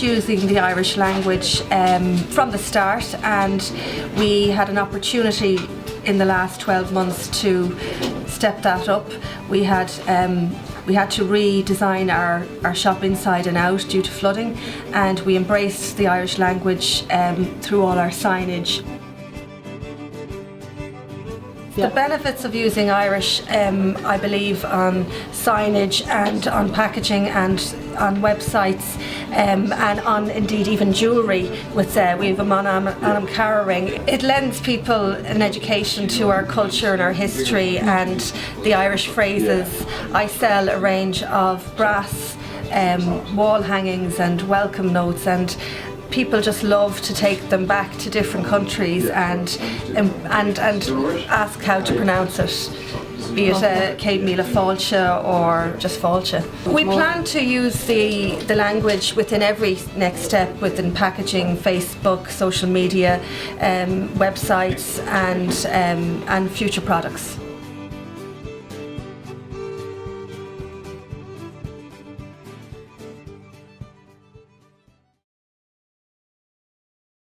using the Irish language from the start, and we had an opportunity in the last 12 months to step that up. We had to redesign our shop inside and out due to flooding, and we embraced the Irish language through all our signage. The benefits of using Irish, I believe, on signage and on packaging and on websites and on indeed even jewellery. With we have a Anam Cara ring. It lends people an education to our culture and our history and the Irish phrases. I sell a range of brass wall hangings and welcome notes, and people just love to take them back to different countries and ask how to pronounce it, be it Gaillimh le Gaeilge or just Fáilte. We plan to use the language within every next step, within packaging, Facebook, social media, websites and future products.